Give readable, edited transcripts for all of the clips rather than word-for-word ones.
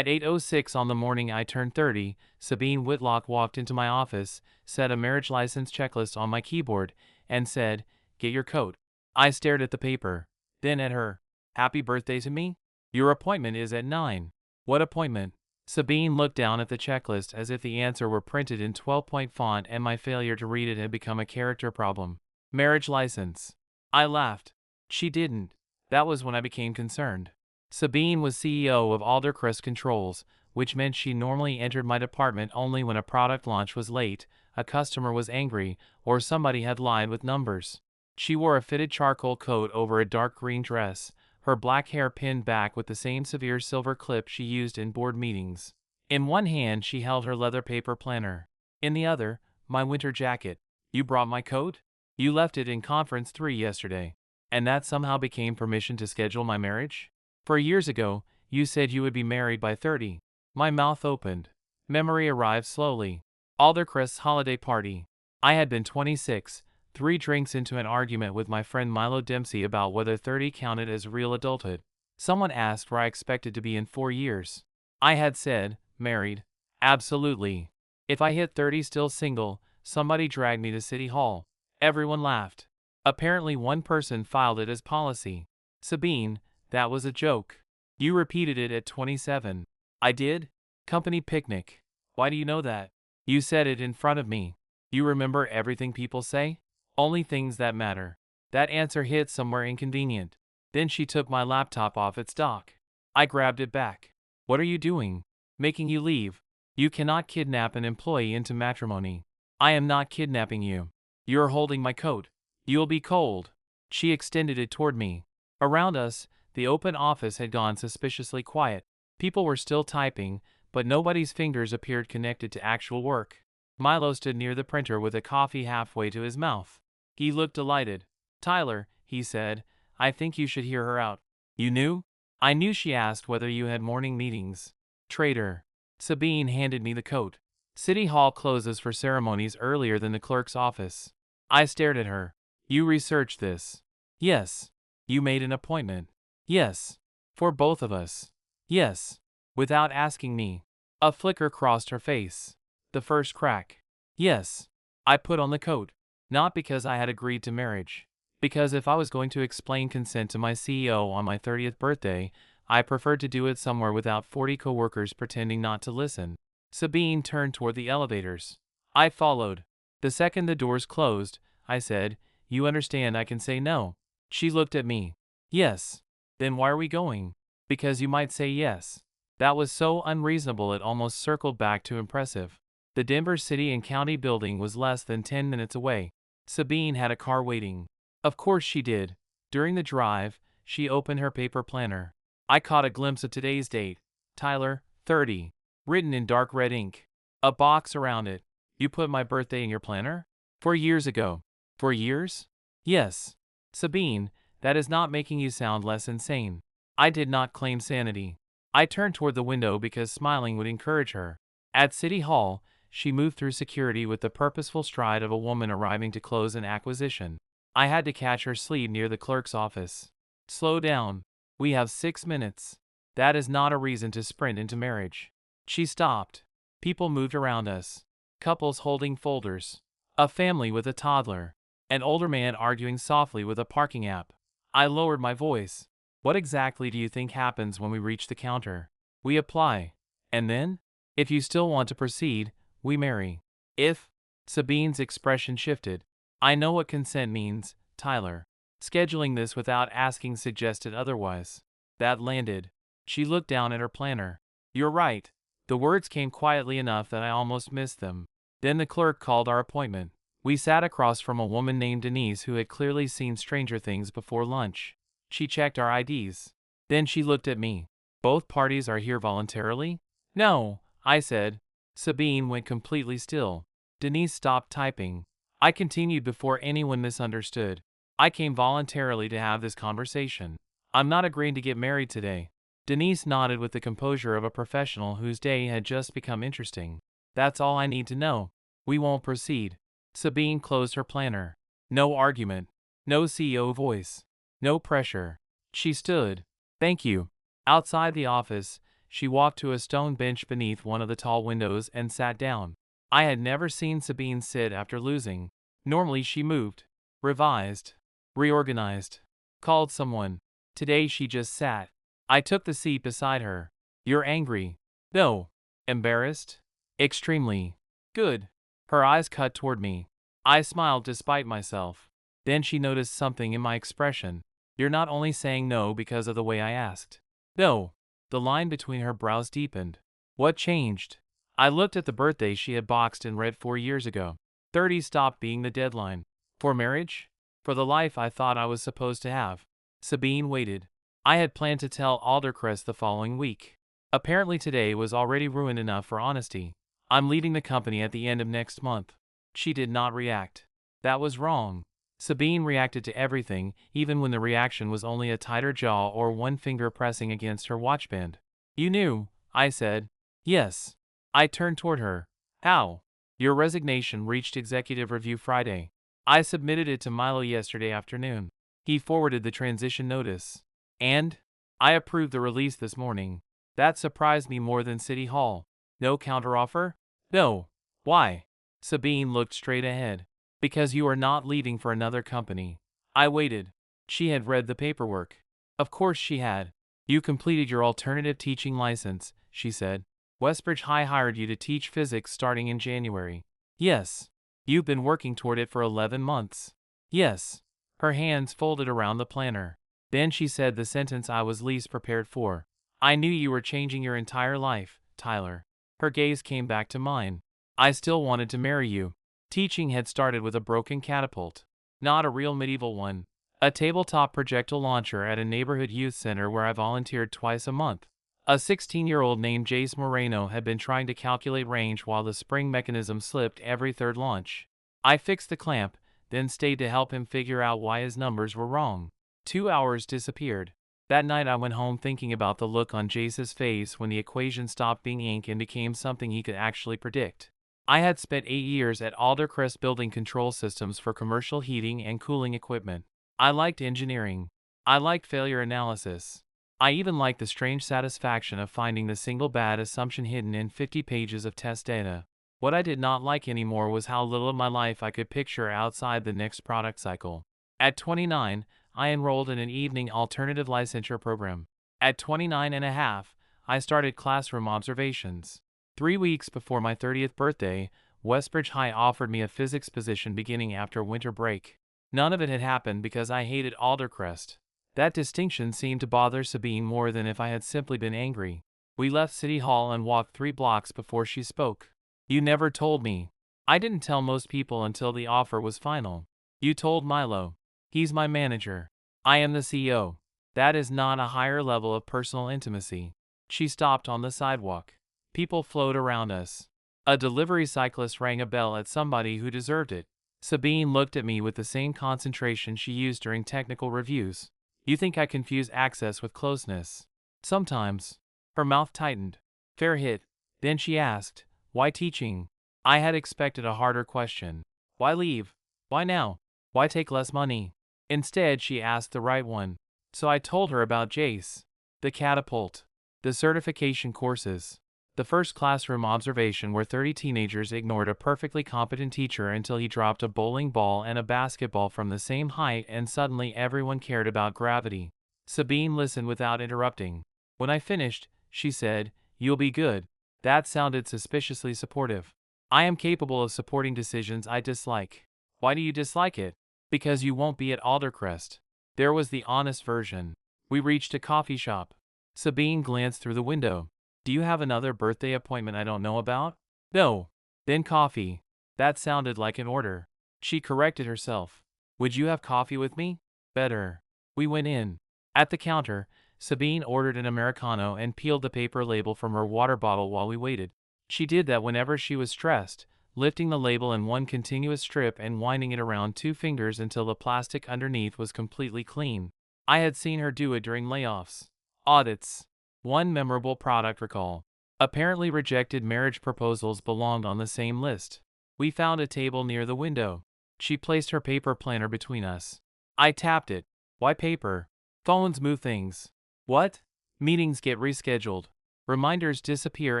At 8:06 on the morning I turned 30, Sabine Whitlock walked into my office, set a marriage license checklist on my keyboard, and said, "Get your coat." I stared at the paper, then at her. "Happy birthday to me? Your appointment is at 9. "What appointment?" Sabine looked down at the checklist as if the answer were printed in 12-point font and my failure to read it had become a character problem. "Marriage license." I laughed. She didn't. That was when I became concerned. Sabine was CEO of Aldercrest Controls, which meant she normally entered my department only when a product launch was late, a customer was angry, or somebody had lied with numbers. She wore a fitted charcoal coat over a dark green dress, her black hair pinned back with the same severe silver clip she used in board meetings. In one hand she held her leather paper planner. In the other, my winter jacket. "You brought my coat? You left it in conference 3 yesterday. And that somehow became permission to schedule my marriage? 4 years ago, you said you would be married by 30. My mouth opened. Memory arrived slowly. Aldercrest's holiday party. I had been 26, 3 drinks into an argument with my friend Milo Dempsey about whether 30 counted as real adulthood. Someone asked where I expected to be in 4 years. I had said, married. Absolutely. If I hit 30 still single, somebody dragged me to City Hall. Everyone laughed. Apparently one person filed it as policy. "Sabine, that was a joke. You repeated it at 27. "I did? Company picnic. Why do you know that? You said it in front of me. You remember everything people say? Only things that matter." That answer hit somewhere inconvenient. Then she took my laptop off its dock. I grabbed it back. "What are you doing? Making you leave. You cannot kidnap an employee into matrimony." "I am not kidnapping you. You're holding my coat. You'll be cold." She extended it toward me. Around us, the open office had gone suspiciously quiet. People were still typing, but nobody's fingers appeared connected to actual work. Milo stood near the printer with a coffee halfway to his mouth. He looked delighted. "Tyler," he said, "I think you should hear her out." "You knew?" "I knew she asked whether you had morning meetings." "Traitor." Sabine handed me the coat. City Hall closes for ceremonies earlier than the clerk's office. I stared at her. "You researched this?" "Yes." "You made an appointment?" "Yes." "For both of us?" "Yes." "Without asking me?" A flicker crossed her face. The first crack. "Yes." I put on the coat. Not because I had agreed to marriage. Because if I was going to explain consent to my CEO on my 30th birthday, I preferred to do it somewhere without 40 coworkers pretending not to listen. Sabine turned toward the elevators. I followed. The second the doors closed, I said, "You understand I can say no." She looked at me. "Yes." "Then why are we going?" "Because you might say yes." That was so unreasonable it almost circled back to impressive. The Denver City and County building was less than 10 minutes away. Sabine had a car waiting. Of course she did. During the drive, she opened her paper planner. I caught a glimpse of today's date. Tyler, 30. Written in dark red ink. A box around it. "You put my birthday in your planner?" 4 years ago. 4 years? Yes. Sabine, that is not making you sound less insane. I did not claim sanity. I turned toward the window because smiling would encourage her. At City Hall, she moved through security with the purposeful stride of a woman arriving to close an acquisition. I had to catch her sleeve near the clerk's office. "Slow down. We have 6 minutes. That is not a reason to sprint into marriage." She stopped. People moved around us. Couples holding folders. A family with a toddler. An older man arguing softly with a parking app. I lowered my voice. "What exactly do you think happens when we reach the counter?" "We apply. And then? If you still want to proceed, we marry." "If?" Sabine's expression shifted. "I know what consent means, Tyler. Scheduling this without asking suggested otherwise." That landed. She looked down at her planner. "You're right." The words came quietly enough that I almost missed them. Then the clerk called our appointment. We sat across from a woman named Denise who had clearly seen stranger things before lunch. She checked our IDs. Then she looked at me. "Both parties are here voluntarily?" "No," I said. Sabine went completely still. Denise stopped typing. I continued before anyone misunderstood. "I came voluntarily to have this conversation. I'm not agreeing to get married today." Denise nodded with the composure of a professional whose day had just become interesting. "That's all I need to know. We won't proceed." Sabine closed her planner. No argument. No CEO voice. No pressure. She stood. "Thank you." Outside the office, She walked to a stone bench beneath one of the tall windows and sat down. I had never seen Sabine sit after losing. Normally she moved, revised, reorganized, called someone. Today she just sat. I took the seat beside her. You're angry? No. Embarrassed? Extremely. Good. Her eyes cut toward me. I smiled despite myself. Then she noticed something in my expression. You're not only saying no because of the way I asked. No. The line between her brows deepened. What changed? I looked at the birthday she had boxed and read 4 years ago. 30 stopped being the deadline. For marriage? For the life I thought I was supposed to have. Sabine waited. I had planned to tell Aldercrest the following week. Apparently today was already ruined enough for honesty. I'm leaving the company at the end of next month. She did not react. That was wrong. Sabine reacted to everything, even when the reaction was only a tighter jaw or one finger pressing against her watchband. You knew, I said. Yes. I turned toward her. How? Your resignation reached executive review Friday. I submitted it to Milo yesterday afternoon. He forwarded the transition notice. And? I approved the release this morning. That surprised me more than City Hall. No counteroffer? No. Why? Sabine looked straight ahead. Because you are not leaving for another company. I waited. She had read the paperwork. Of course she had. You completed your alternative teaching license, she said. Westbridge High hired you to teach physics starting in January. Yes. You've been working toward it for 11 months. Yes. Her hands folded around the planner. Then she said the sentence I was least prepared for. I knew you were changing your entire life, Tyler. Her gaze came back to mine. I still wanted to marry you. Teaching had started with a broken catapult. Not a real medieval one. A tabletop projectile launcher at a neighborhood youth center where I volunteered twice a month. A 16-year-old named Jace Moreno had been trying to calculate range while the spring mechanism slipped every third launch. I fixed the clamp, then stayed to help him figure out why his numbers were wrong. 2 hours disappeared. That night I went home thinking about the look on Jace's face when the equation stopped being ink and became something he could actually predict. I had spent 8 years at Aldercrest building control systems for commercial heating and cooling equipment. I liked engineering. I liked failure analysis. I even liked the strange satisfaction of finding the single bad assumption hidden in 50 pages of test data. What I did not like anymore was how little of my life I could picture outside the next product cycle. At 29, I enrolled in an evening alternative licensure program. At 29 and a half, I started classroom observations. 3 weeks before my 30th birthday, Westbridge High offered me a physics position beginning after winter break. None of it had happened because I hated Aldercrest. That distinction seemed to bother Sabine more than if I had simply been angry. We left City Hall and walked 3 blocks before she spoke. You never told me. I didn't tell most people until the offer was final. You told Milo. He's my manager. I am the CEO. That is not a higher level of personal intimacy. She stopped on the sidewalk. People flowed around us. A delivery cyclist rang a bell at somebody who deserved it. Sabine looked at me with the same concentration she used during technical reviews. You think I confuse access with closeness? Sometimes. Her mouth tightened. Fair hit. Then she asked, why teaching? I had expected a harder question. Why leave? Why now? Why take less money? Instead, she asked the right one. So I told her about Jace, the catapult, the certification courses, the first classroom observation where 30 teenagers ignored a perfectly competent teacher until he dropped a bowling ball and a basketball from the same height and suddenly everyone cared about gravity. Sabine listened without interrupting. When I finished, she said, "You'll be good." That sounded suspiciously supportive. I am capable of supporting decisions I dislike. Why do you dislike it? Because you won't be at Aldercrest. There was the honest version. We reached a coffee shop. Sabine glanced through the window. Do you have another birthday appointment I don't know about? No. Then coffee. That sounded like an order. She corrected herself. Would you have coffee with me? Better. We went in. At the counter, Sabine ordered an Americano and peeled the paper label from her water bottle while we waited. She did that whenever she was stressed, lifting the label in one continuous strip and winding it around 2 fingers until the plastic underneath was completely clean. I had seen her do it during layoffs, audits. One memorable product recall. Apparently rejected marriage proposals belonged on the same list. We found a table near the window. She placed her paper planner between us. I tapped it. Why paper? Phones move things. What? Meetings get rescheduled. Reminders disappear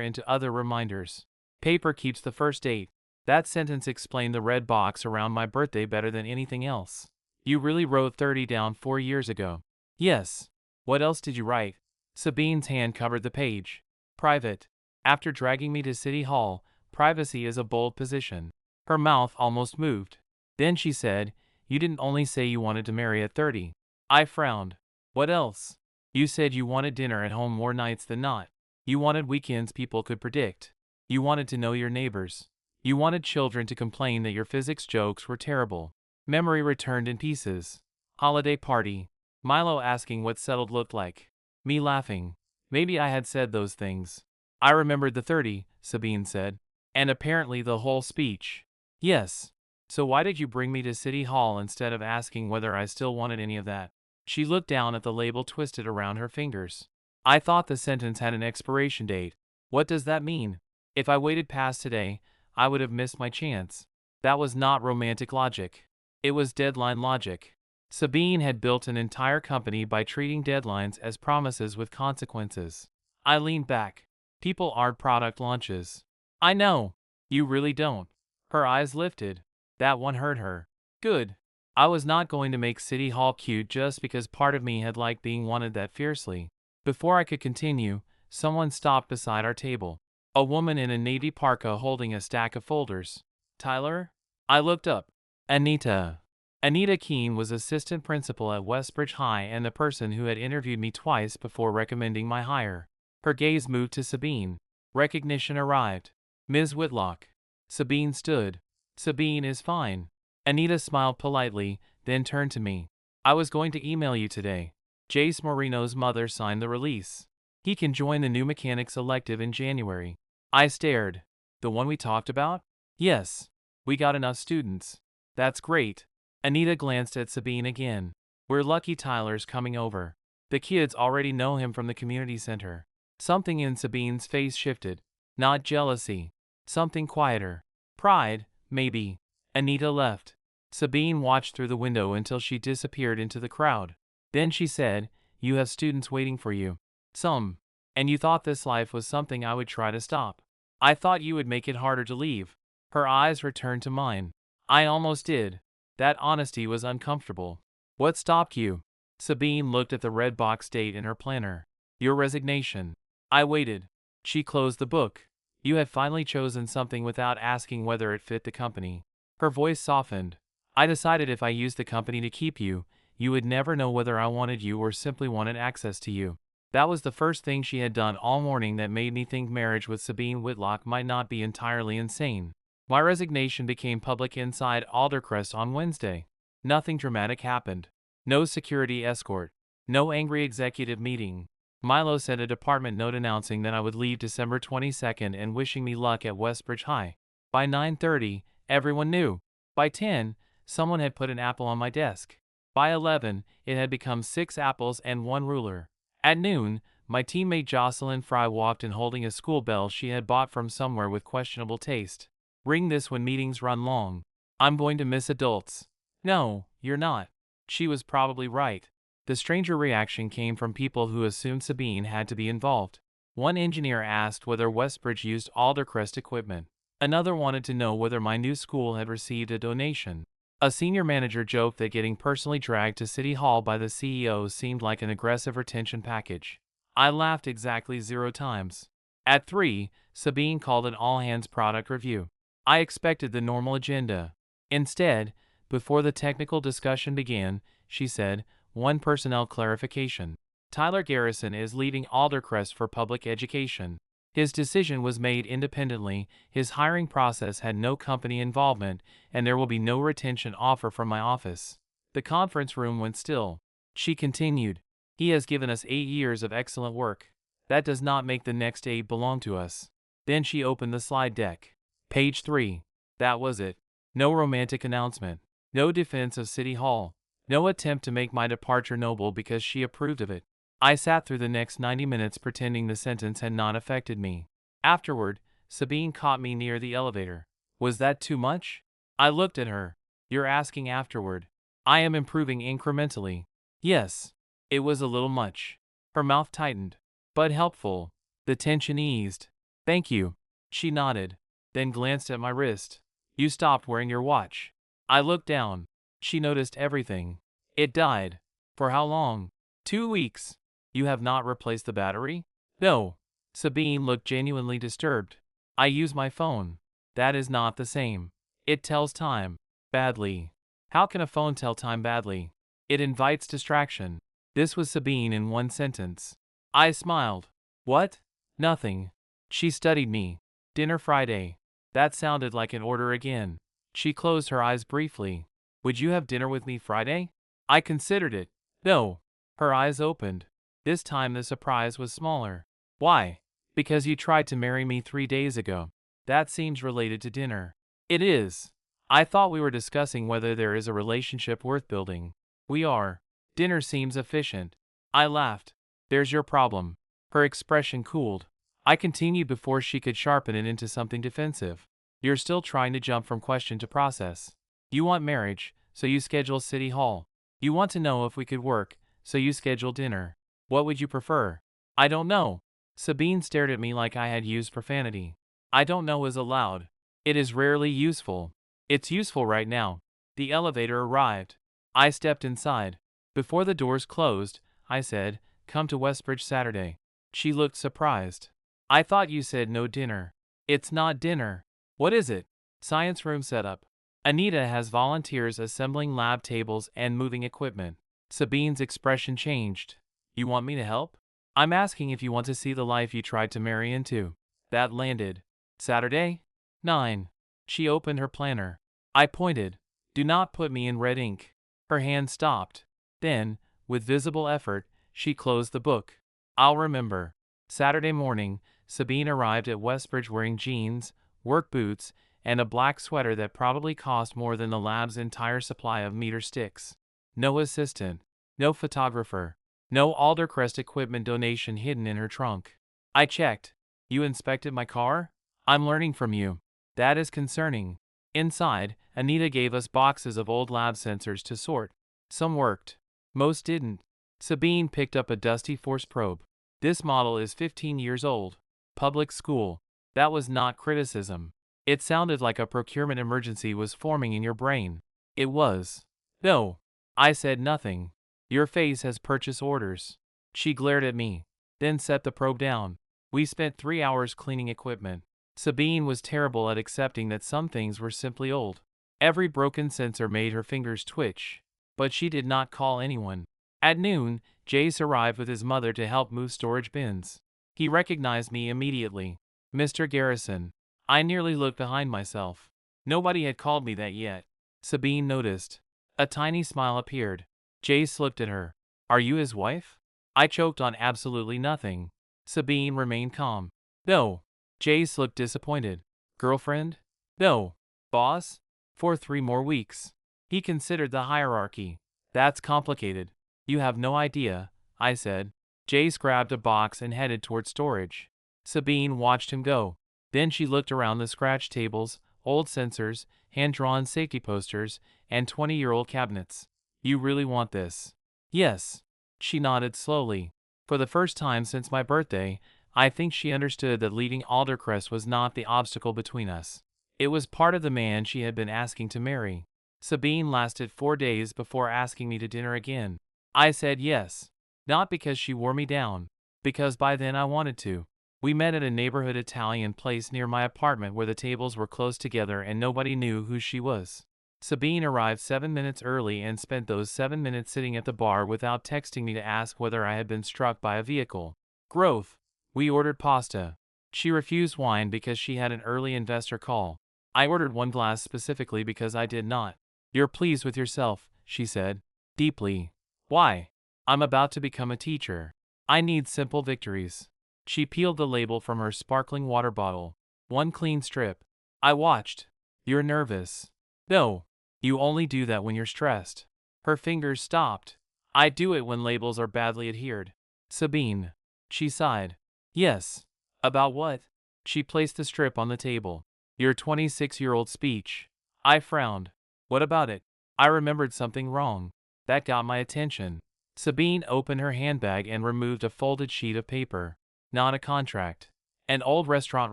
into other reminders. Paper keeps the first date. That sentence explained the red box around my birthday better than anything else. You really wrote 30 down 4 years ago. Yes. What else did you write? Sabine's hand covered the page. Private. After dragging me to City Hall, privacy is a bold position. Her mouth almost moved. Then she said, you didn't only say you wanted to marry at 30. I frowned. What else? You said you wanted dinner at home more nights than not. You wanted weekends people could predict. You wanted to know your neighbors. You wanted children to complain that your physics jokes were terrible. Memory returned in pieces. Holiday party. Milo asking what settled looked like. Me laughing. Maybe I had said those things. I remembered the 30, Sabine said. And apparently the whole speech. Yes. So why did you bring me to City Hall instead of asking whether I still wanted any of that? She looked down at the label twisted around her fingers. I thought the sentence had an expiration date. What does that mean? If I waited past today, I would have missed my chance. That was not romantic logic. It was deadline logic. Sabine had built an entire company by treating deadlines as promises with consequences. I leaned back. People aren't product launches. I know. You really don't. Her eyes lifted. That one hurt her. Good. I was not going to make City Hall cute just because part of me had liked being wanted that fiercely. Before I could continue, someone stopped beside our table. A woman in a navy parka holding a stack of folders. Tyler? I looked up. Anita. Anita Keene was assistant principal at Westbridge High and the person who had interviewed me twice before recommending my hire. Her gaze moved to Sabine. Recognition arrived. Ms. Whitlock. Sabine stood. Sabine is fine. Anita smiled politely, then turned to me. I was going to email you today. Jace Moreno's mother signed the release. He can join the new mechanics elective in January. I stared. The one we talked about? Yes. We got enough students. That's great. Anita glanced at Sabine again. We're lucky Tyler's coming over. The kids already know him from the community center. Something in Sabine's face shifted. Not jealousy. Something quieter. Pride, maybe. Anita left. Sabine watched through the window until she disappeared into the crowd. Then she said, you have students waiting for you. Some. And you thought this life was something I would try to stop. I thought you would make it harder to leave. Her eyes returned to mine. I almost did. That honesty was uncomfortable. What stopped you? Sabine looked at the red box date in her planner. Your resignation. I waited. She closed the book. You had finally chosen something without asking whether it fit the company. Her voice softened. I decided if I used the company to keep you, you would never know whether I wanted you or simply wanted access to you. That was the first thing she had done all morning that made me think marriage with Sabine Whitlock might not be entirely insane. My resignation became public inside Aldercrest on Wednesday. Nothing dramatic happened. No security escort. No angry executive meeting. Milo sent a department note announcing that I would leave December 22nd and wishing me luck at Westbridge High. By 9:30, everyone knew. By 10, someone had put an apple on my desk. By 11, it had become 6 apples and 1 ruler. At noon, my teammate Jocelyn Fry walked in holding a school bell she had bought from somewhere with questionable taste. Ring this when meetings run long. I'm going to miss adults. No, you're not. She was probably right. The stranger reaction came from people who assumed Sabine had to be involved. One engineer asked whether Westbridge used Aldercrest equipment. Another wanted to know whether my new school had received a donation. A senior manager joked that getting personally dragged to City Hall by the CEO seemed like an aggressive retention package. I laughed exactly 0 times. At 3, Sabine called an all-hands product review. I expected the normal agenda. Instead, before the technical discussion began, she said, one personnel clarification. Tyler Garrison is leaving Aldercrest for public education. His decision was made independently, his hiring process had no company involvement, and there will be no retention offer from my office. The conference room went still. She continued, he has given us 8 years of excellent work. That does not make the next 8 belong to us. Then she opened the slide deck. Page 3. That was it. No romantic announcement. No defense of City Hall. No attempt to make my departure noble because she approved of it. I sat through the next 90 minutes pretending the sentence had not affected me. Afterward, Sabine caught me near the elevator. Was that too much? I looked at her. You're asking afterward. I am improving incrementally. Yes. It was a little much. Her mouth tightened. But helpful. The tension eased. Thank you. She nodded, then glanced at my wrist. You stopped wearing your watch. I looked down. She noticed everything. It died. For how long? 2 weeks. You have not replaced the battery? No. Sabine looked genuinely disturbed. I use my phone. That is not the same. It tells time. Badly. How can a phone tell time badly? It invites distraction. This was Sabine in one sentence. I smiled. What? Nothing. She studied me. Dinner Friday. That sounded like an order again. She closed her eyes briefly. Would you have dinner with me Friday? I considered it. No. Her eyes opened. This time the surprise was smaller. Why? Because you tried to marry me 3 days ago. That seems related to dinner. It is. I thought we were discussing whether there is a relationship worth building. We are. Dinner seems efficient. I laughed. There's your problem. Her expression cooled. I continued before she could sharpen it into something defensive. You're still trying to jump from question to process. You want marriage, so you schedule City Hall. You want to know if we could work, so you schedule dinner. What would you prefer? I don't know. Sabine stared at me like I had used profanity. I don't know is allowed. It is rarely useful. It's useful right now. The elevator arrived. I stepped inside. Before the doors closed, I said, come to Westbridge Saturday. She looked surprised. I thought you said no dinner. It's not dinner. What is it? Science room setup. Anita has volunteers assembling lab tables and moving equipment. Sabine's expression changed. You want me to help? I'm asking if you want to see the life you tried to marry into. That landed. Saturday? 9. She opened her planner. I pointed. Do not put me in red ink. Her hand stopped. Then, with visible effort, she closed the book. I'll remember. Saturday morning, Sabine arrived at Westbridge wearing jeans, work boots, and a black sweater that probably cost more than the lab's entire supply of meter sticks. No assistant. No photographer. No Aldercrest equipment donation hidden in her trunk. I checked. You inspected my car? I'm learning from you. That is concerning. Inside, Anita gave us boxes of old lab sensors to sort. Some worked. Most didn't. Sabine picked up a dusty force probe. This model is 15 years old. Public school. That was not criticism. It sounded like a procurement emergency was forming in your brain. It was. No. I said nothing. Your face has purchase orders. She glared at me, then set the probe down. We spent 3 hours cleaning equipment. Sabine was terrible at accepting that some things were simply old. Every broken sensor made her fingers twitch. But she did not call anyone. At noon, Jace arrived with his mother to help move storage bins. He recognized me immediately. Mr. Garrison. I nearly looked behind myself. Nobody had called me that yet. Sabine noticed. A tiny smile appeared. Jace looked at her. Are you his wife? I choked on absolutely nothing. Sabine remained calm. No. Jace looked disappointed. Girlfriend? No. Boss? For 3 more weeks. He considered the hierarchy. That's complicated. You have no idea, I said. Jace grabbed a box and headed toward storage. Sabine watched him go. Then she looked around the scratch tables, old sensors, hand-drawn safety posters, and 20-year-old cabinets. You really want this? Yes. She nodded slowly. For the first time since my birthday, I think she understood that leaving Aldercrest was not the obstacle between us. It was part of the man she had been asking to marry. Sabine lasted 4 days before asking me to dinner again. I said yes. Not because she wore me down. Because by then I wanted to. We met at a neighborhood Italian place near my apartment where the tables were close together and nobody knew who she was. Sabine arrived 7 minutes early and spent those 7 minutes sitting at the bar without texting me to ask whether I had been struck by a vehicle. Growth. We ordered pasta. She refused wine because she had an early investor call. I ordered 1 glass specifically because I did not. You're pleased with yourself, she said. Deeply. Why? I'm about to become a teacher. I need simple victories. She peeled the label from her sparkling water bottle. 1 clean strip. I watched. You're nervous. No. You only do that when you're stressed. Her fingers stopped. I do it when labels are badly adhered. Sabine. She sighed. Yes. About what? She placed the strip on the table. Your 26-year-old speech. I frowned. What about it? I remembered something wrong. That got my attention. Sabine opened her handbag and removed a folded sheet of paper. Not a contract. An old restaurant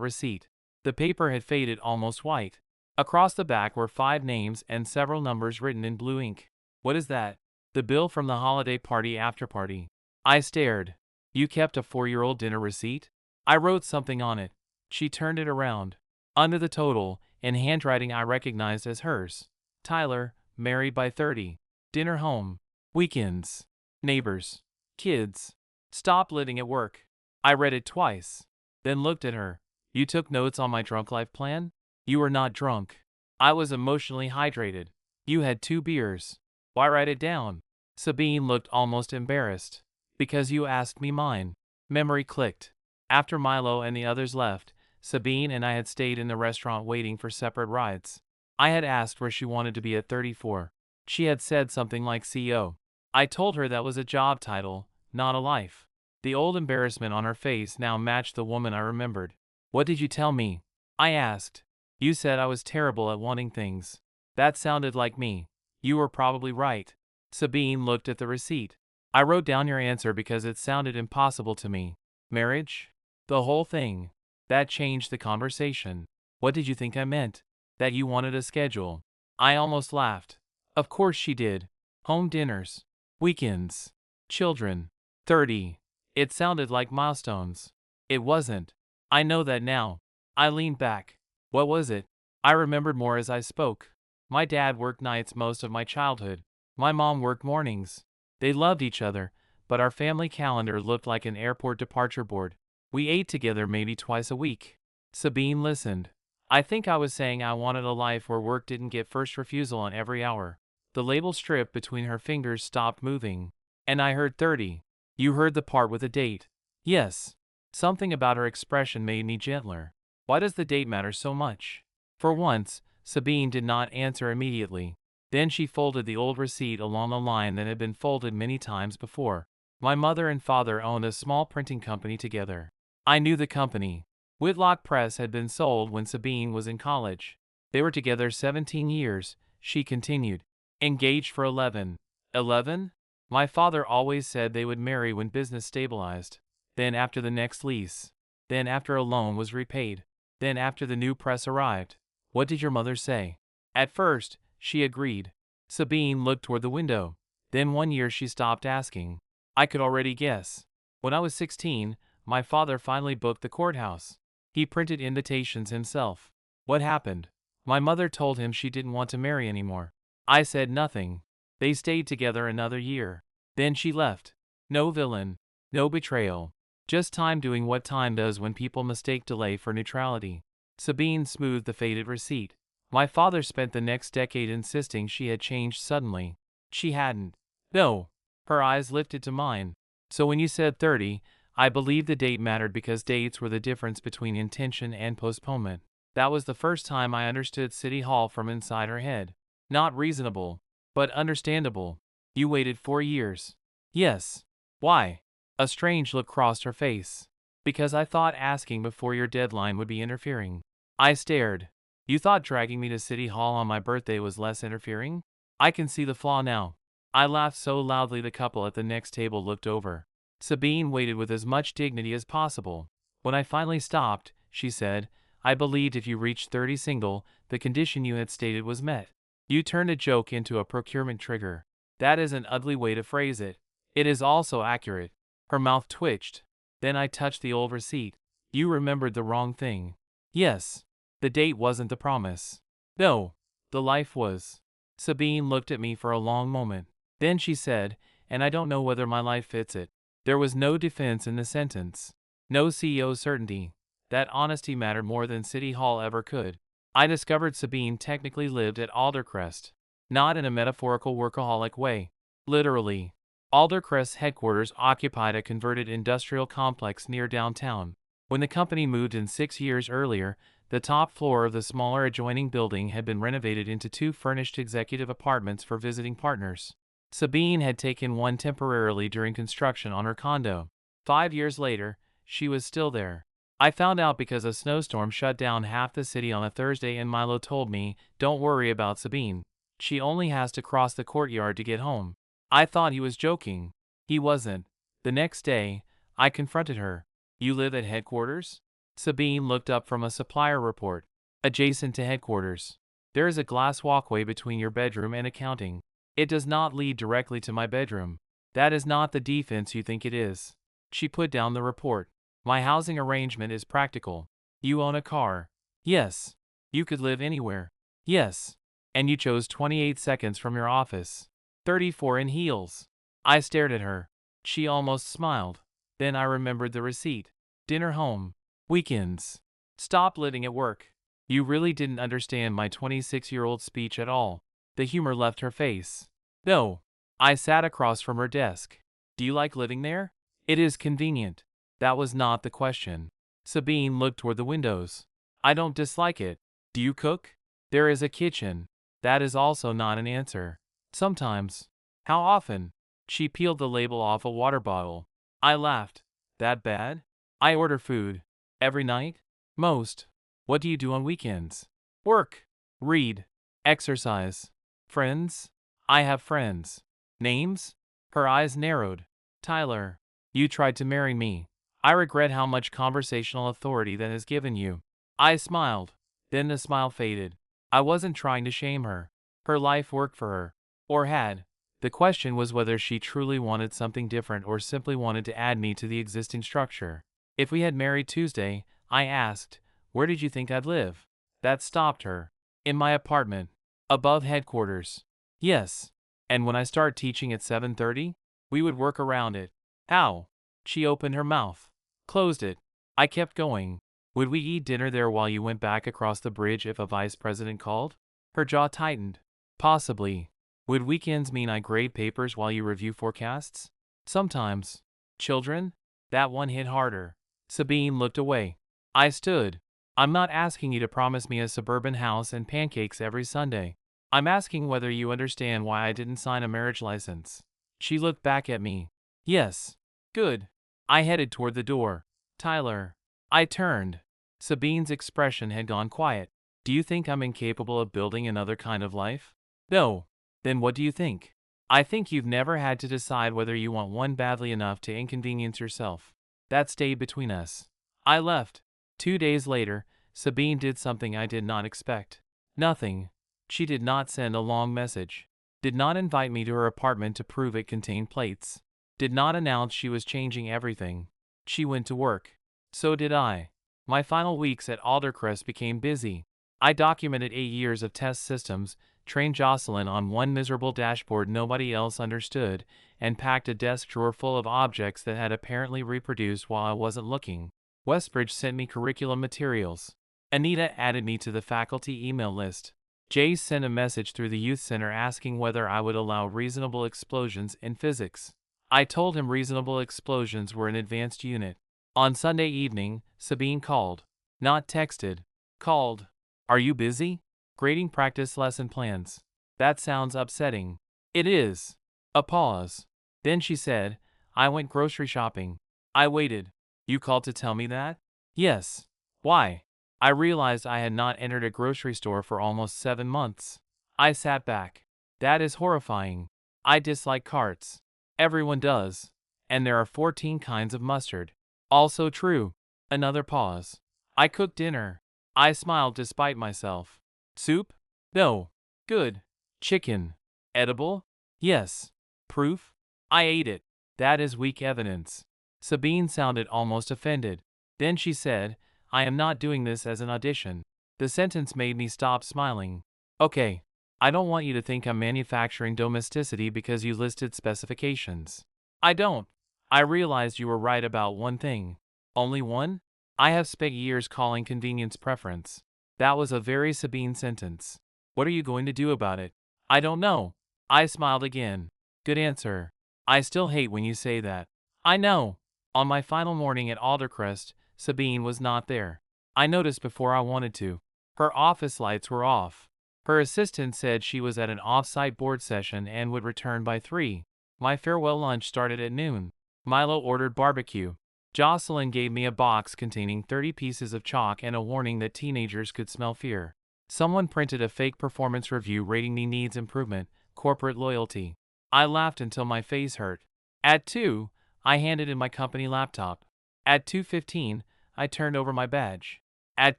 receipt. The paper had faded almost white. Across the back were 5 names and several numbers written in blue ink. What is that? The bill from the holiday party after party. I stared. You kept a 4-year-old dinner receipt? I wrote something on it. She turned it around. Under the total, in handwriting I recognized as hers. Tyler, married by 30. Dinner home. Weekends. Neighbors. Kids. Stop living at work. I read it twice. Then looked at her. You took notes on my drunk life plan? You were not drunk. I was emotionally hydrated. You had 2 beers. Why write it down? Sabine looked almost embarrassed. Because you asked me mine. Memory clicked. After Milo and the others left, Sabine and I had stayed in the restaurant waiting for separate rides. I had asked where she wanted to be at 34. She had said something like CEO. I told her that was a job title, not a life. The old embarrassment on her face now matched the woman I remembered. What did you tell me? I asked. You said I was terrible at wanting things. That sounded like me. You were probably right. Sabine looked at the receipt. I wrote down your answer because it sounded impossible to me. Marriage? The whole thing. That changed the conversation. What did you think I meant? That you wanted a schedule. I almost laughed. Of course she did. Home dinners. Weekends. Children. 30. It sounded like milestones. It wasn't. I know that now. I leaned back. What was it? I remembered more as I spoke. My dad worked nights most of my childhood. My mom worked mornings. They loved each other, but our family calendar looked like an airport departure board. We ate together maybe twice a week. Sabine listened. I think I was saying I wanted a life where work didn't get first refusal on every hour. The label strip between her fingers stopped moving. And I heard 30. You heard the part with the date. Yes. Something about her expression made me gentler. Why does the date matter so much? For once, Sabine did not answer immediately. Then she folded the old receipt along a line that had been folded many times before. My mother and father owned a small printing company together. I knew the company. Whitlock Press had been sold when Sabine was in college. They were together 17 years, she continued. Engaged for 11. 11? My father always said they would marry when business stabilized. Then after the next lease. Then after a loan was repaid. Then after the new press arrived. What did your mother say? At first, she agreed. Sabine looked toward the window. Then one year she stopped asking. I could already guess. When I was 16, my father finally booked the courthouse. He printed invitations himself. What happened? My mother told him she didn't want to marry anymore. I said nothing. They stayed together another year. Then she left. No villain. No betrayal. Just time doing what time does when people mistake delay for neutrality. Sabine smoothed the faded receipt. My father spent the next decade insisting she had changed suddenly. She hadn't. No. Her eyes lifted to mine. So when you said 30, I believed the date mattered because dates were the difference between intention and postponement. That was the first time I understood City Hall from inside her head. Not reasonable, but understandable. You waited 4 years. Yes. Why? A strange look crossed her face. Because I thought asking before your deadline would be interfering. I stared. You thought dragging me to City Hall on my birthday was less interfering? I can see the flaw now. I laughed so loudly the couple at the next table looked over. Sabine waited with as much dignity as possible. When I finally stopped, she said, I believed if you reached 30 single, the condition you had stated was met. You turned a joke into a procurement trigger. That is an ugly way to phrase it. It is also accurate. Her mouth twitched. Then I touched the old receipt. You remembered the wrong thing. Yes. The date wasn't the promise. No. The life was. Sabine looked at me for a long moment. Then she said, and I don't know whether my life fits it. There was no defense in the sentence. No CEO certainty. That honesty mattered more than City Hall ever could. I discovered Sabine technically lived at Aldercrest. Not in a metaphorical workaholic way. Literally. Aldercrest's headquarters occupied a converted industrial complex near downtown. When the company moved in 6 years earlier, the top floor of the smaller adjoining building had been renovated into 2 furnished executive apartments for visiting partners. Sabine had taken one temporarily during construction on her condo. 5 years later, she was still there. I found out because a snowstorm shut down half the city on a Thursday and Milo told me, don't worry about Sabine. She only has to cross the courtyard to get home. I thought he was joking. He wasn't. The next day, I confronted her. You live at headquarters? Sabine looked up from a supplier report. Adjacent to headquarters. There is a glass walkway between your bedroom and accounting. It does not lead directly to my bedroom. That is not the defense you think it is. She put down the report. My housing arrangement is practical. You own a car. Yes. You could live anywhere. Yes. And you chose 28 seconds from your office. 34 in heels. I stared at her. She almost smiled. Then I remembered the receipt. Dinner home. Weekends. Stop living at work. You really didn't understand my 26-year-old speech at all. The humor left her face. No. I sat across from her desk. Do you like living there? It is convenient. That was not the question. Sabine looked toward the windows. I don't dislike it. Do you cook? There is a kitchen. That is also not an answer. Sometimes. How often? She peeled the label off a water bottle. I laughed. That bad? I order food. Every night? Most. What do you do on weekends? Work. Read. Exercise. Friends? I have friends. Names? Her eyes narrowed. Tyler. You tried to marry me. I regret how much conversational authority that has given you. I smiled. Then the smile faded. I wasn't trying to shame her. Her life worked for her. Or had. The question was whether she truly wanted something different or simply wanted to add me to the existing structure. If we had married Tuesday, I asked, where did you think I'd live? That stopped her. In my apartment. Above headquarters. Yes. And when I start teaching at 7:30, we would work around it. How? She opened her mouth. Closed it. I kept going. Would we eat dinner there while you went back across the bridge if a vice president called? Her jaw tightened. Possibly. Would weekends mean I grade papers while you review forecasts? Sometimes. Children? That one hit harder. Sabine looked away. I stood. I'm not asking you to promise me a suburban house and pancakes every Sunday. I'm asking whether you understand why I didn't sign a marriage license. She looked back at me. Yes. Good. I headed toward the door. Tyler. I turned. Sabine's expression had gone quiet. Do you think I'm incapable of building another kind of life? No. Then what do you think? I think you've never had to decide whether you want one badly enough to inconvenience yourself. That stayed between us. I left. 2 days later, Sabine did something I did not expect. Nothing. She did not send a long message. Did not invite me to her apartment to prove it contained plates. Did not announce she was changing everything. She went to work. So did I. My final weeks at Aldercrest became busy. I documented 8 years of test systems, trained Jocelyn on one miserable dashboard nobody else understood, and packed a desk drawer full of objects that had apparently reproduced while I wasn't looking. Westbridge sent me curriculum materials. Anita added me to the faculty email list. Jace sent a message through the youth center asking whether I would allow reasonable explosions in physics. I told him reasonable explosions were an advanced unit. On Sunday evening, Sabine called. Not texted. Called. Are you busy? Grading practice lesson plans. That sounds upsetting. It is. A pause. Then she said, I went grocery shopping. I waited. You called to tell me that? Yes. Why? I realized I had not entered a grocery store for almost 7 months. I sat back. That is horrifying. I dislike carts. Everyone does. And there are 14 kinds of mustard. Also true. Another pause. I cooked dinner. I smiled despite myself. Soup? No. Good. Chicken. Edible? Yes. Proof? I ate it. That is weak evidence. Sabine sounded almost offended. Then she said, I am not doing this as an audition. The sentence made me stop smiling. Okay. I don't want you to think I'm manufacturing domesticity because you listed specifications. I don't. I realized you were right about one thing. Only one? I have spent years calling convenience preference. That was a very Sabine sentence. What are you going to do about it? I don't know. I smiled again. Good answer. I still hate when you say that. I know. On my final morning at Aldercrest, Sabine was not there. I noticed before I wanted to. Her office lights were off. Her assistant said she was at an off-site board session and would return by 3. My farewell lunch started at noon. Milo ordered barbecue. Jocelyn gave me a box containing 30 pieces of chalk and a warning that teenagers could smell fear. Someone printed a fake performance review rating me needs improvement, corporate loyalty. I laughed until my face hurt. At 2, I handed in my company laptop. At 2:15, I turned over my badge. At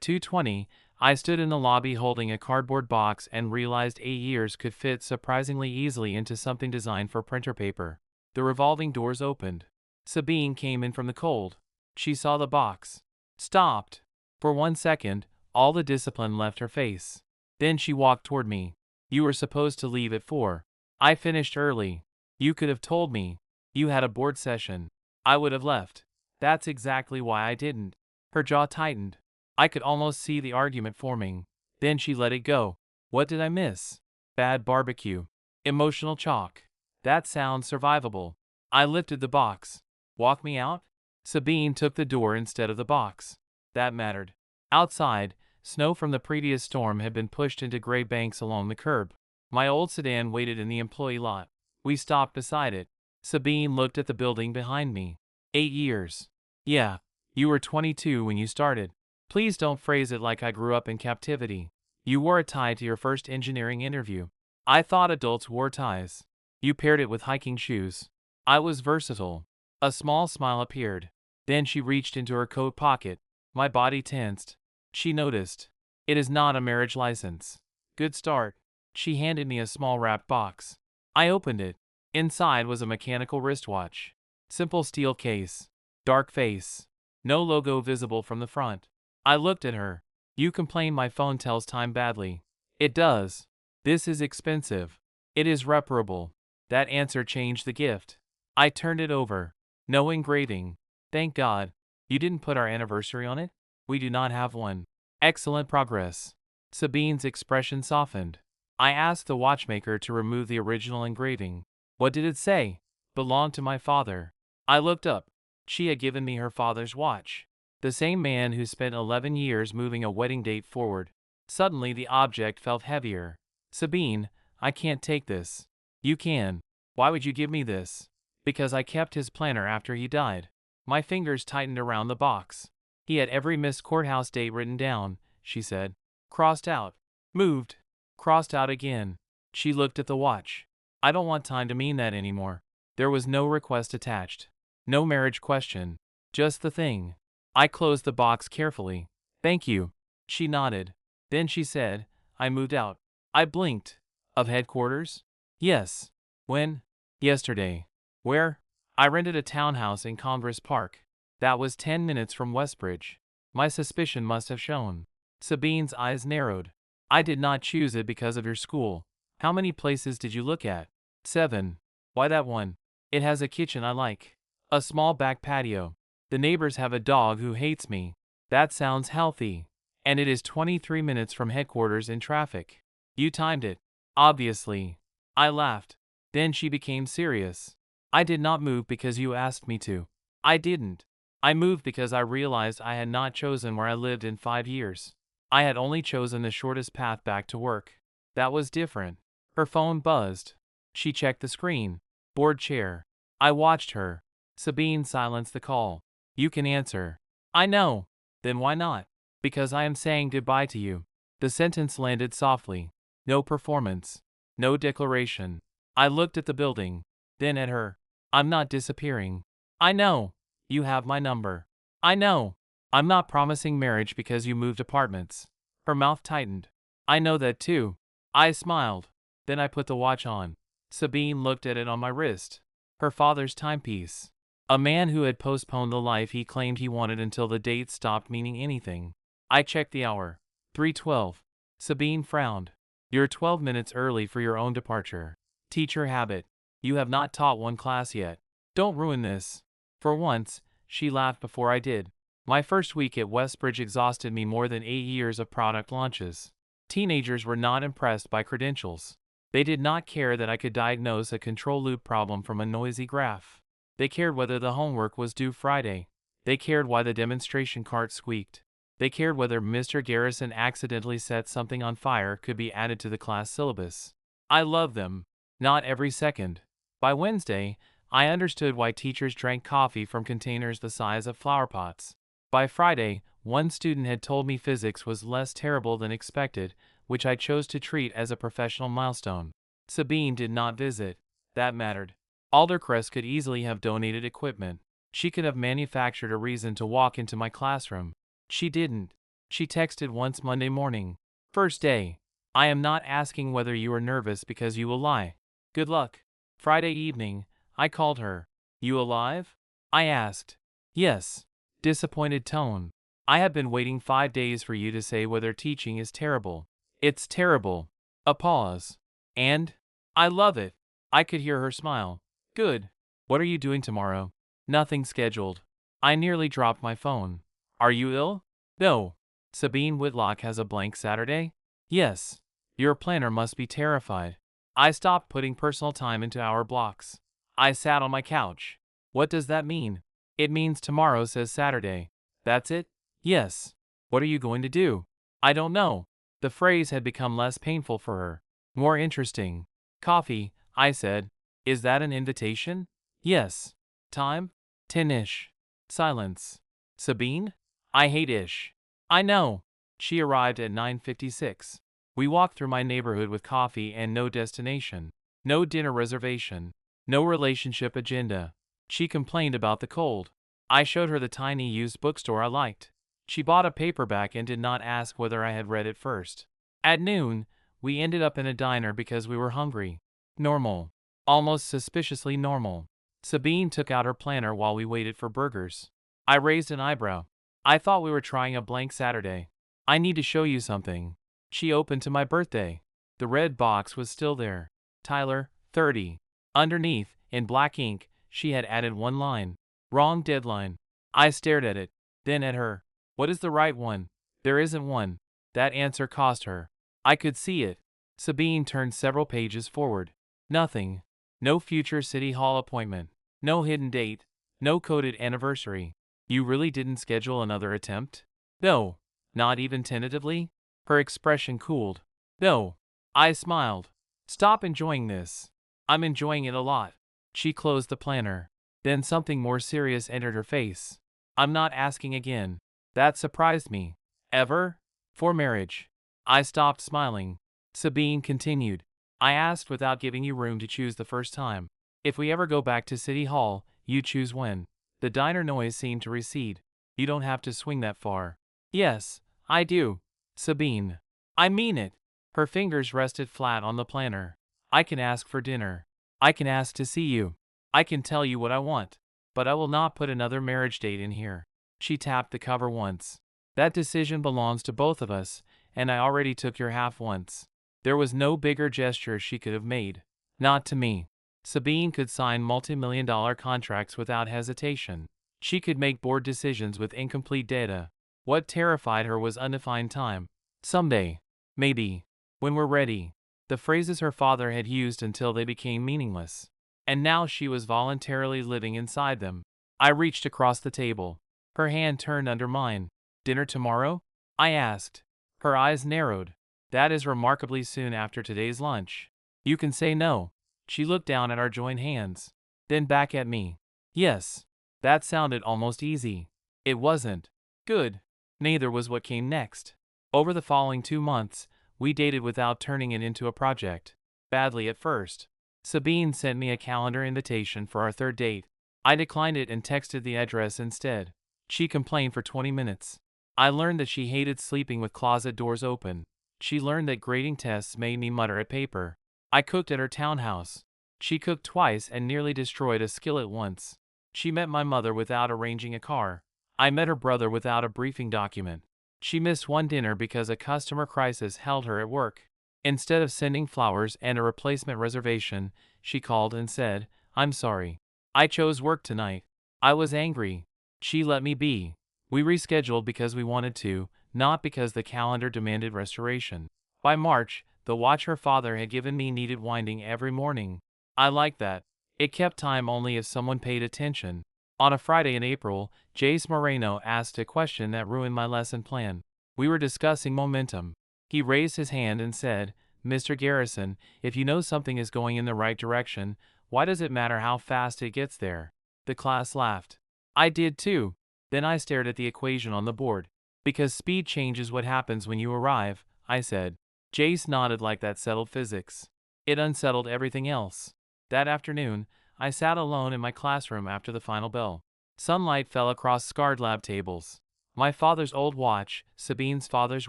2:20, I stood in the lobby holding a cardboard box and realized 8 years could fit surprisingly easily into something designed for printer paper. The revolving doors opened. Sabine came in from the cold. She saw the box. Stopped. For 1 second, all the discipline left her face. Then she walked toward me. You were supposed to leave at 4. I finished early. You could have told me. You had a board session. I would have left. That's exactly why I didn't. Her jaw tightened. I could almost see the argument forming. Then she let it go. What did I miss? Bad barbecue. Emotional chalk. That sounds survivable. I lifted the box. Walk me out? Sabine took the door instead of the box. That mattered. Outside, snow from the previous storm had been pushed into gray banks along the curb. My old sedan waited in the employee lot. We stopped beside it. Sabine looked at the building behind me. 8 years. Yeah, you were 22 when you started. Please don't phrase it like I grew up in captivity. You wore a tie to your first engineering interview. I thought adults wore ties. You paired it with hiking shoes. I was versatile. A small smile appeared. Then she reached into her coat pocket. My body tensed. She noticed. It is not a marriage license. Good start. She handed me a small wrapped box. I opened it. Inside was a mechanical wristwatch. Simple steel case. Dark face. No logo visible from the front. I looked at her. You complain my phone tells time badly. It does. This is expensive. It is reparable. That answer changed the gift. I turned it over. No engraving. Thank God. You didn't put our anniversary on it? We do not have one. Excellent progress. Sabine's expression softened. I asked the watchmaker to remove the original engraving. What did it say? Belonged to my father. I looked up. She had given me her father's watch. The same man who spent 11 years moving a wedding date forward. Suddenly the object felt heavier. Sabine, I can't take this. You can. Why would you give me this? Because I kept his planner after he died. My fingers tightened around the box. He had every missed courthouse date written down, she said. Crossed out. Moved. Crossed out again. She looked at the watch. I don't want time to mean that anymore. There was no request attached. No marriage question. Just the thing. I closed the box carefully. Thank you. She nodded. Then she said, I moved out. I blinked. Of headquarters? Yes. When? Yesterday. Where? I rented a townhouse in Congress Park. That was 10 minutes from Westbridge. My suspicion must have shown. Sabine's eyes narrowed. I did not choose it because of your school. How many places did you look at? 7. Why that one? It has a kitchen I like. A small back patio. The neighbors have a dog who hates me. That sounds healthy. And it is 23 minutes from headquarters in traffic. You timed it. Obviously. I laughed. Then she became serious. I did not move because you asked me to. I didn't. I moved because I realized I had not chosen where I lived in 5 years. I had only chosen the shortest path back to work. That was different. Her phone buzzed. She checked the screen. Board chair. I watched her. Sabine silenced the call. You can answer. I know. Then why not? Because I am saying goodbye to you. The sentence landed softly. No performance. No declaration. I looked at the building. Then at her. I'm not disappearing. I know. You have my number. I know. I'm not promising marriage because you moved apartments. Her mouth tightened. I know that too. I smiled. Then I put the watch on. Sabine looked at it on my wrist. Her father's timepiece. A man who had postponed the life he claimed he wanted until the date stopped meaning anything. I checked the hour. 3:12. Sabine frowned. You're 12 minutes early for your own departure. Teacher habit. You have not taught one class yet. Don't ruin this. For once, she laughed before I did. My first week at Westbridge exhausted me more than 8 years of product launches. Teenagers were not impressed by credentials. They did not care that I could diagnose a control loop problem from a noisy graph. They cared whether the homework was due Friday. They cared why the demonstration cart squeaked. They cared whether Mr. Garrison accidentally set something on fire could be added to the class syllabus. I loved them. Not every second. By Wednesday, I understood why teachers drank coffee from containers the size of flower pots. By Friday, one student had told me physics was less terrible than expected, which I chose to treat as a professional milestone. Sabine did not visit. That mattered. Aldercrest could easily have donated equipment. She could have manufactured a reason to walk into my classroom. She didn't. She texted once Monday morning. First day. I am not asking whether you are nervous because you will lie. Good luck. Friday evening, I called her. You alive? I asked. Yes. Disappointed tone. I have been waiting 5 days for you to say whether teaching is terrible. It's terrible. A pause. And? I love it. I could hear her smile. Good. What are you doing tomorrow? Nothing scheduled. I nearly dropped my phone. Are you ill? No. Sabine Whitlock has a blank Saturday? Yes. Your planner must be terrified. I stopped putting personal time into hour blocks. I sat on my couch. What does that mean? It means tomorrow says Saturday. That's it? Yes. What are you going to do? I don't know. The phrase had become less painful for her. More interesting. Coffee, I said. Is that an invitation? Yes. Time? 10-ish. Silence. Sabine? I hate ish. I know. She arrived at 9:56. We walked through my neighborhood with coffee and no destination. No dinner reservation. No relationship agenda. She complained about the cold. I showed her the tiny used bookstore I liked. She bought a paperback and did not ask whether I had read it first. At noon, we ended up in a diner because we were hungry. Normal. Almost suspiciously normal. Sabine took out her planner while we waited for burgers. I raised an eyebrow. I thought we were trying a blank Saturday. I need to show you something. She opened to my birthday. The red box was still there. Tyler, 30. Underneath, in black ink, she had added one line. Wrong deadline. I stared at it, then at her. What is the right one? There isn't one. That answer cost her. I could see it. Sabine turned several pages forward. Nothing. No future city hall appointment. No hidden date. No coded anniversary. You really didn't schedule another attempt? No. Not even tentatively? Her expression cooled. No. I smiled. Stop enjoying this. I'm enjoying it a lot. She closed the planner. Then something more serious entered her face. I'm not asking again. That surprised me. Ever? For marriage. I stopped smiling. Sabine continued. I asked without giving you room to choose the first time. If we ever go back to City Hall, you choose when. The diner noise seemed to recede. You don't have to swing that far. Yes, I do. Sabine. I mean it. Her fingers rested flat on the planner. I can ask for dinner. I can ask to see you. I can tell you what I want. But I will not put another marriage date in here. She tapped the cover once. That decision belongs to both of us, and I already took your half once. There was no bigger gesture she could have made. Not to me. Sabine could sign multi-million-dollar contracts without hesitation. She could make board decisions with incomplete data. What terrified her was undefined time. Someday. Maybe. When we're ready. The phrases her father had used until they became meaningless. And now she was voluntarily living inside them. I reached across the table. Her hand turned under mine. Dinner tomorrow? I asked. Her eyes narrowed. That is remarkably soon after today's lunch. You can say no. She looked down at our joined hands. Then back at me. Yes. That sounded almost easy. It wasn't. Good. Neither was what came next. Over the following 2 months, we dated without turning it into a project. Badly at first. Sabine sent me a calendar invitation for our third date. I declined it and texted the address instead. She complained for 20 minutes. I learned that she hated sleeping with closet doors open. She learned that grading tests made me mutter at paper. I cooked at her townhouse. She cooked twice and nearly destroyed a skillet once. She met my mother without arranging a car. I met her brother without a briefing document. She missed one dinner because a customer crisis held her at work. Instead of sending flowers and a replacement reservation, she called and said, I'm sorry. I chose work tonight. I was angry. She let me be. We rescheduled because we wanted to, not because the calendar demanded restoration. By March, the watch her father had given me needed winding every morning. I liked that. It kept time only if someone paid attention. On a Friday in April, Jace Moreno asked a question that ruined my lesson plan. We were discussing momentum. He raised his hand and said, Mr. Garrison, if you know something is going in the right direction, why does it matter how fast it gets there? The class laughed. I did too. Then I stared at the equation on the board. Because speed changes what happens when you arrive, I said. Jace nodded like that settled physics. It unsettled everything else. That afternoon, I sat alone in my classroom after the final bell. Sunlight fell across scarred lab tables. My father's old watch, Sabine's father's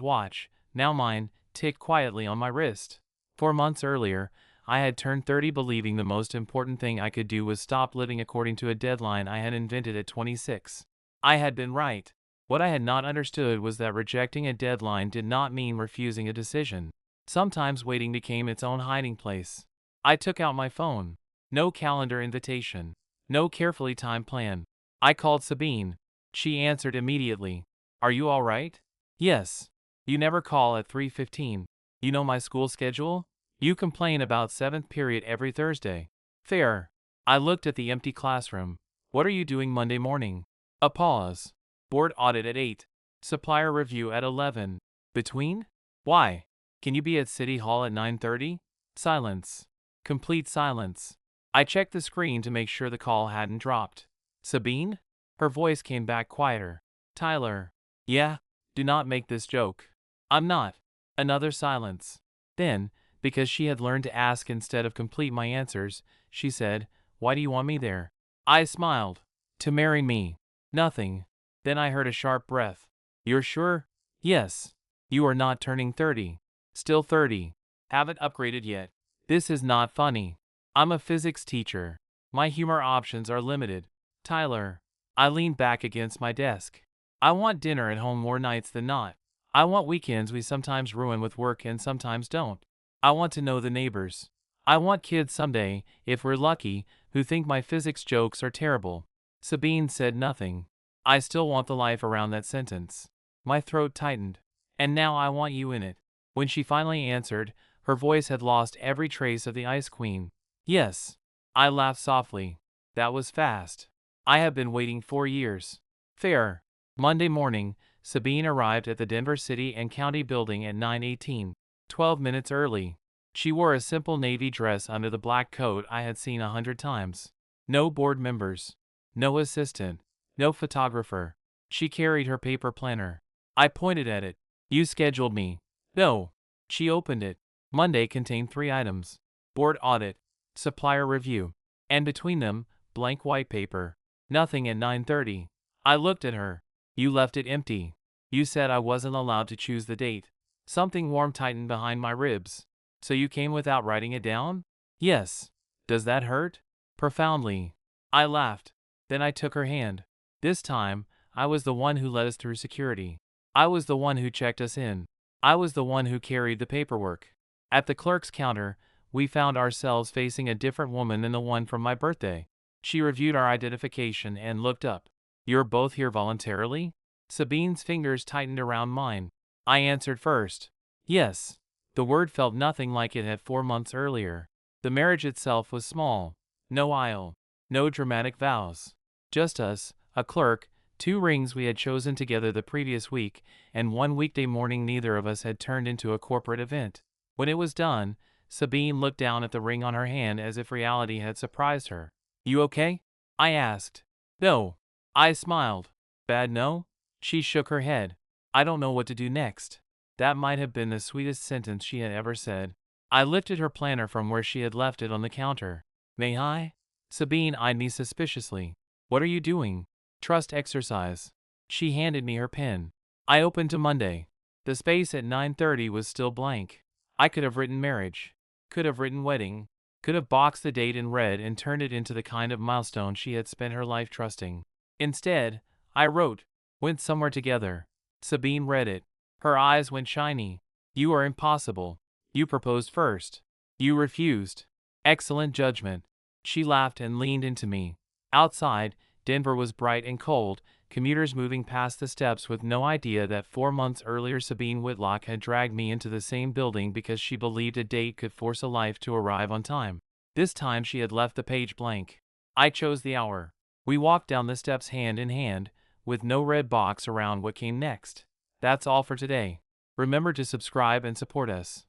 watch, now mine, ticked quietly on my wrist. 4 months earlier, I had turned 30 believing the most important thing I could do was stop living according to a deadline I had invented at 26. I had been right. What I had not understood was that rejecting a deadline did not mean refusing a decision. Sometimes waiting became its own hiding place. I took out my phone. No calendar invitation. No carefully timed plan. I called Sabine. She answered immediately. Are you all right? Yes. You never call at 3:15. You know my school schedule? You complain about 7th period every Thursday. Fair. I looked at the empty classroom. What are you doing Monday morning? A pause. Board audit at 8. Supplier review at 11. Between? Why? Can you be at City Hall at 9:30? Silence. Complete silence. I checked the screen to make sure the call hadn't dropped. Sabine? Her voice came back quieter. Tyler. Yeah? Do not make this joke. I'm not. Another silence. Then, because she had learned to ask instead of complete my answers, she said, Why do you want me there? I smiled. To marry me. Nothing. Then I heard a sharp breath. You're sure? Yes. You are not turning 30. Still 30. Haven't upgraded yet. This is not funny. I'm a physics teacher. My humor options are limited. Tyler. I leaned back against my desk. I want dinner at home more nights than not. I want weekends we sometimes ruin with work and sometimes don't. I want to know the neighbors. I want kids someday, if we're lucky, who think my physics jokes are terrible. Sabine said nothing. I still want the life around that sentence. My throat tightened. And now I want you in it. When she finally answered, her voice had lost every trace of the Ice Queen. Yes. I laughed softly. That was fast. I have been waiting 4 years. Fair. Monday morning, Sabine arrived at the Denver City and County building at 9:18, 12 minutes early. She wore a simple navy dress under the black coat I had seen 100 times. No board members. No assistant. No photographer. She carried her paper planner. I pointed at it. You scheduled me. No. She opened it. Monday contained 3 items. Board audit. Supplier review. And between them, blank white paper. Nothing at 9:30. I looked at her. You left it empty. You said I wasn't allowed to choose the date. Something warm tightened behind my ribs. So you came without writing it down? Yes. Does that hurt? Profoundly. I laughed. Then I took her hand. This time, I was the one who led us through security. I was the one who checked us in. I was the one who carried the paperwork. At the clerk's counter, we found ourselves facing a different woman than the one from my birthday. She reviewed our identification and looked up. You're both here voluntarily? Sabine's fingers tightened around mine. I answered first. Yes. The word felt nothing like it had 4 months earlier. The marriage itself was small. No aisle. No dramatic vows. Just us, a clerk, 2 rings we had chosen together the previous week, and one weekday morning neither of us had turned into a corporate event. When it was done, Sabine looked down at the ring on her hand as if reality had surprised her. You okay? I asked. No. I smiled. Bad no? She shook her head. I don't know what to do next. That might have been the sweetest sentence she had ever said. I lifted her planner from where she had left it on the counter. May I? Sabine eyed me suspiciously. What are you doing? Trust exercise. She handed me her pen. I opened to Monday. The space at 9:30 was still blank. I could have written marriage. Could have written wedding. Could have boxed the date in red and turned it into the kind of milestone she had spent her life trusting. Instead, I wrote, went somewhere together. Sabine read it. Her eyes went shiny. You are impossible. You proposed first. You refused. Excellent judgment. She laughed and leaned into me. Outside, Denver was bright and cold, commuters moving past the steps with no idea that 4 months earlier Sabine Whitlock had dragged me into the same building because she believed a date could force a life to arrive on time. This time she had left the page blank. I chose the hour. We walked down the steps hand in hand, with no red box around what came next. That's all for today. Remember to subscribe and support us.